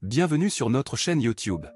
Bienvenue sur notre chaîne YouTube.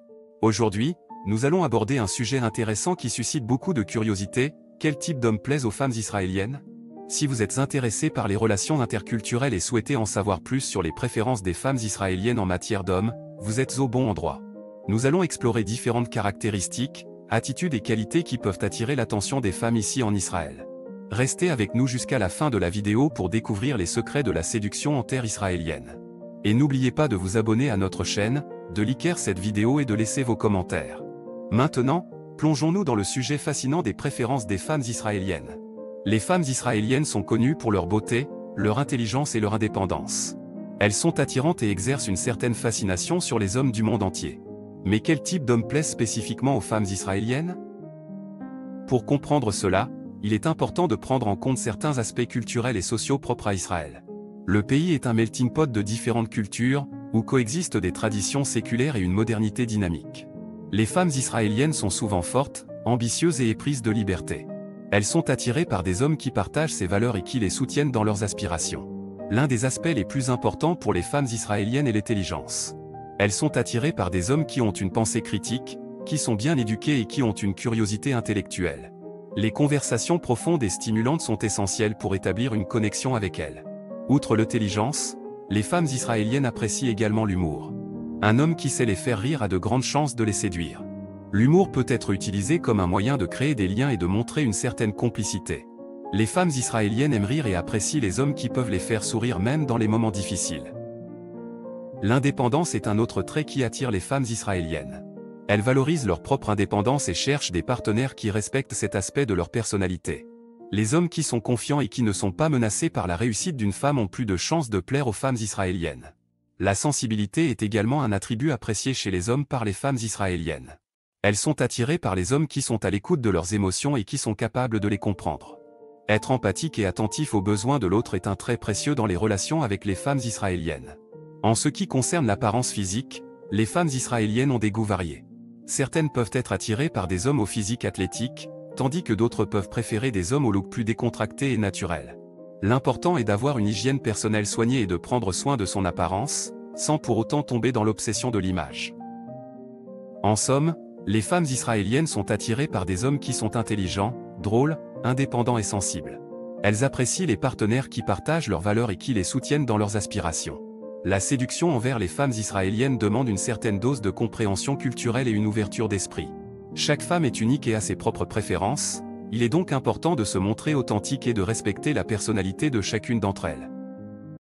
Aujourd'hui, nous allons aborder un sujet intéressant qui suscite beaucoup de curiosité: quel type d'homme plaise aux femmes israéliennes? Si vous êtes intéressé par les relations interculturelles et souhaitez en savoir plus sur les préférences des femmes israéliennes en matière d'hommes, vous êtes au bon endroit. Nous allons explorer différentes caractéristiques, attitudes et qualités qui peuvent attirer l'attention des femmes ici en Israël. Restez avec nous jusqu'à la fin de la vidéo pour découvrir les secrets de la séduction en terre israélienne. Et n'oubliez pas de vous abonner à notre chaîne, de liker cette vidéo et de laisser vos commentaires. Maintenant, plongeons-nous dans le sujet fascinant des préférences des femmes israéliennes. Les femmes israéliennes sont connues pour leur beauté, leur intelligence et leur indépendance. Elles sont attirantes et exercent une certaine fascination sur les hommes du monde entier. Mais quel type d'homme plaise spécifiquement aux femmes israéliennes? Pour comprendre cela, il est important de prendre en compte certains aspects culturels et sociaux propres à Israël. Le pays est un melting pot de différentes cultures, où coexistent des traditions séculaires et une modernité dynamique. Les femmes israéliennes sont souvent fortes, ambitieuses et éprises de liberté. Elles sont attirées par des hommes qui partagent ces valeurs et qui les soutiennent dans leurs aspirations. L'un des aspects les plus importants pour les femmes israéliennes est l'intelligence. Elles sont attirées par des hommes qui ont une pensée critique, qui sont bien éduqués et qui ont une curiosité intellectuelle. Les conversations profondes et stimulantes sont essentielles pour établir une connexion avec elles. Outre l'intelligence, les femmes israéliennes apprécient également l'humour. Un homme qui sait les faire rire a de grandes chances de les séduire. L'humour peut être utilisé comme un moyen de créer des liens et de montrer une certaine complicité. Les femmes israéliennes aiment rire et apprécient les hommes qui peuvent les faire sourire même dans les moments difficiles. L'indépendance est un autre trait qui attire les femmes israéliennes. Elles valorisent leur propre indépendance et cherchent des partenaires qui respectent cet aspect de leur personnalité. Les hommes qui sont confiants et qui ne sont pas menacés par la réussite d'une femme ont plus de chances de plaire aux femmes israéliennes. La sensibilité est également un attribut apprécié chez les hommes par les femmes israéliennes. Elles sont attirées par les hommes qui sont à l'écoute de leurs émotions et qui sont capables de les comprendre. Être empathique et attentif aux besoins de l'autre est un trait précieux dans les relations avec les femmes israéliennes. En ce qui concerne l'apparence physique, les femmes israéliennes ont des goûts variés. Certaines peuvent être attirées par des hommes au physique athlétique, tandis que d'autres peuvent préférer des hommes au look plus décontracté et naturel. L'important est d'avoir une hygiène personnelle soignée et de prendre soin de son apparence, sans pour autant tomber dans l'obsession de l'image. En somme, les femmes israéliennes sont attirées par des hommes qui sont intelligents, drôles, indépendants et sensibles. Elles apprécient les partenaires qui partagent leurs valeurs et qui les soutiennent dans leurs aspirations. La séduction envers les femmes israéliennes demande une certaine dose de compréhension culturelle et une ouverture d'esprit. Chaque femme est unique et a ses propres préférences, il est donc important de se montrer authentique et de respecter la personnalité de chacune d'entre elles.